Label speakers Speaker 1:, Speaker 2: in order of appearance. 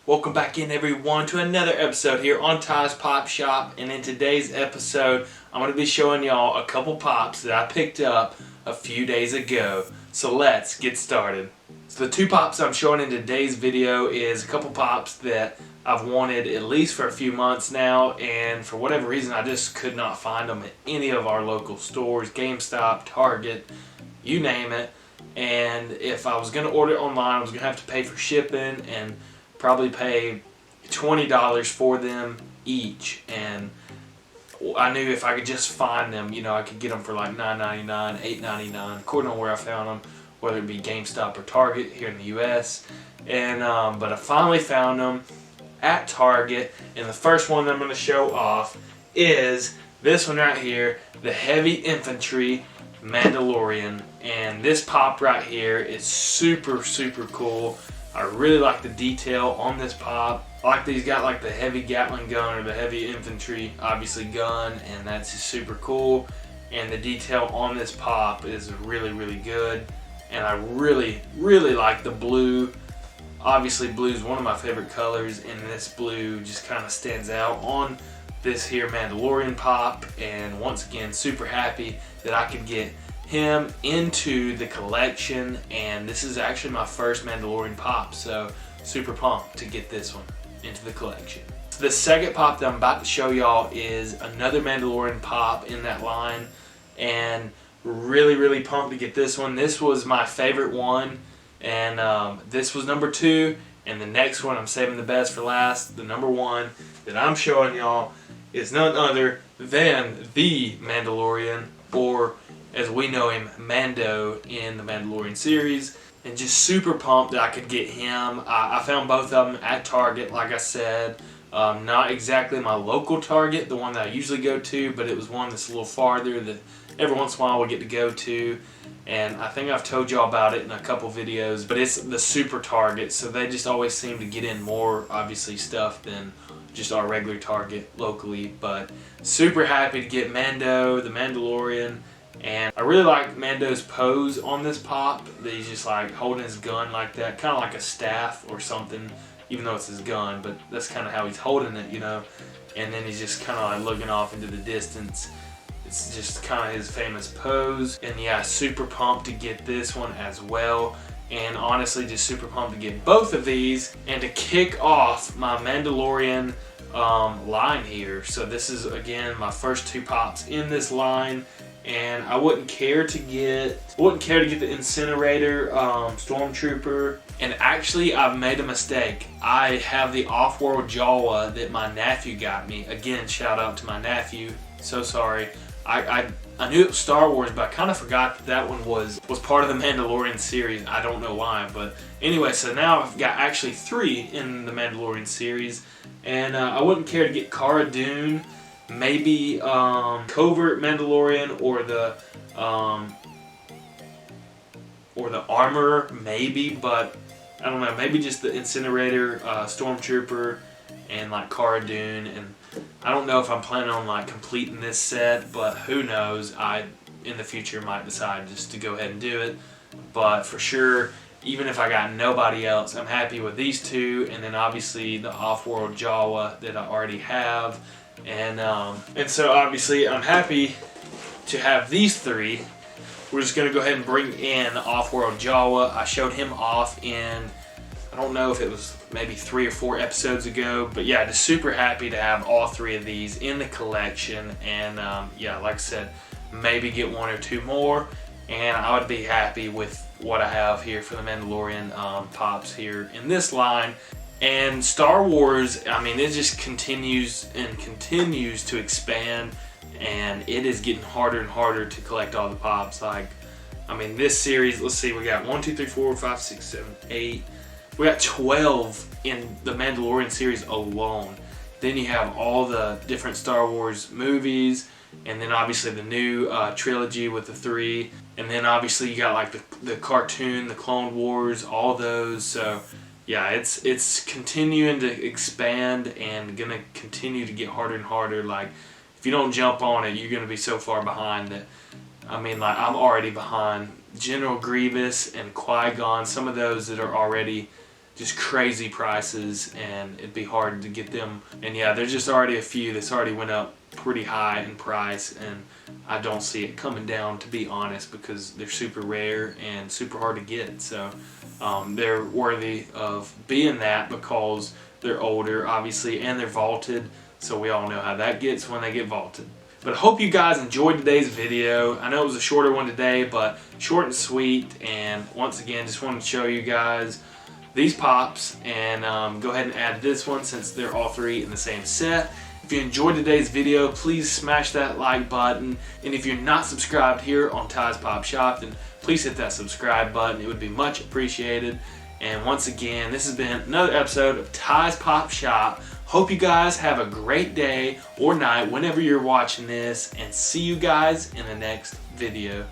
Speaker 1: Welcome back in, everyone, to another episode here on Ty's Pop Shop. And in today's episode, I'm going to be showing y'all a couple pops that I picked up a few days ago. So let's get started. So the two pops I'm showing in today's video is a couple pops that I've wanted at least for a few months now, and for whatever reason I just could not find them at any of our local stores, GameStop, Target, you name it. And if I was going to order it online, I was going to have to pay for shipping and probably pay $20 for them each. And I knew if I could just find them, you know, I could get them for like $9.99, $8.99, according to where I found them, whether it be GameStop or Target here in the US. And but I finally found them at Target, and the first one that I'm going to show off is this one right here, the Heavy Infantry Mandalorian. And this pop right here is super cool. I really like the detail on this pop. I like that he's got like the heavy Gatling gun, or the heavy infantry obviously gun, and that's just super cool. And the detail on this pop is really good. And I really like the blue. Obviously blue is one of my favorite colors, and this blue just kind of stands out on this here Mandalorian pop. And once again, super happy that I could get him into the collection, and this is actually my first Mandalorian pop, so super pumped to get this one into the collection. So the second pop that I'm about to show y'all is another Mandalorian pop in that line, and really pumped to get this one. This was my favorite one, and this was number 2, and the next one I'm saving the best for last. The number 1 that I'm showing y'all is none other than the Mandalorian, or as we know him, Mando in the Mandalorian series. And just super pumped that I could get him. I found both of them at Target, like I said. Not exactly my local Target, the one that I usually go to, but it was one that's a little farther that every once in a while we get to go to. And I think I've told y'all about it in a couple videos, but it's the super Target, so they just always seem to get in more, obviously, stuff than just our regular Target locally. But super happy to get Mando, the Mandalorian. And I really like Mando's pose on this pop, that he's just like holding his gun like that, kind of like a staff or something, even though it's his gun, but that's kind of how he's holding it, you know. And then he's just kind of like looking off into the distance. It's just kind of his famous pose. And yeah, super pumped to get this one as well. And honestly, just super pumped to get both of these. And to kick off my Mandalorian line here. So this is, again, my first 2 pops in this line. And I wouldn't care to get the incinerator stormtrooper. And actually, I've made a mistake. I have the off-world Jawa that my nephew got me. Again, shout out to my nephew. So sorry. I knew it was Star Wars, but I kind of forgot that one was part of the Mandalorian series. I don't know why, but anyway. So now I've got actually 3 in the Mandalorian series, and I wouldn't care to get Cara Dune. Maybe Covert Mandalorian, or the Armorer, maybe, but I don't know. Maybe just the Incinerator Stormtrooper and like Cara Dune. And I don't know if I'm planning on like completing this set, but who knows? I in the future might decide just to go ahead and do it. But for sure, even if I got nobody else, I'm happy with these 2, and then obviously the off-world Jawa that I already have. And so obviously I'm happy to have these 3. We're just going to go ahead and bring in Off-World Jawa. I showed him off in, I don't know if it was maybe 3 or 4 episodes ago, but yeah, just super happy to have all 3 of these in the collection. And yeah, like I said, maybe get 1 or 2 more, and I would be happy with what I have here for the Mandalorian pops here in this line. And Star Wars, I mean, it just continues to expand, and it is getting harder and harder to collect all the pops. Like, I mean, this series, let's see, we got 1, 2, 3, 4, 5, 6, 7, 8. We got 12 in the Mandalorian series alone. Then you have all the different Star Wars movies, and then obviously the new trilogy with the 3. And then obviously you got like the cartoon, the Clone Wars, all those. So yeah, it's continuing to expand and gonna continue to get harder and harder. Like, if you don't jump on it, you're gonna be so far behind that, I mean, like, I'm already behind General Grievous and Qui-Gon, some of those that are already just crazy prices, and it'd be hard to get them. And yeah, there's just already a few that's already went up pretty high in price, and I don't see it coming down, to be honest, because they're super rare and super hard to get. So they're worthy of being that because they're older, obviously, and they're vaulted. So we all know how that gets when they get vaulted. But I hope you guys enjoyed today's video. I know it was a shorter one today, but short and sweet. And once again, just wanted to show you guys these pops, and go ahead and add this one since they're all three in the same set. If you enjoyed today's video, please smash that like button. And if you're not subscribed here on Ty's Pop Shop, then please hit that subscribe button. It would be much appreciated. And once again, this has been another episode of Ty's Pop Shop. Hope you guys have a great day or night whenever you're watching this, and see you guys in the next video.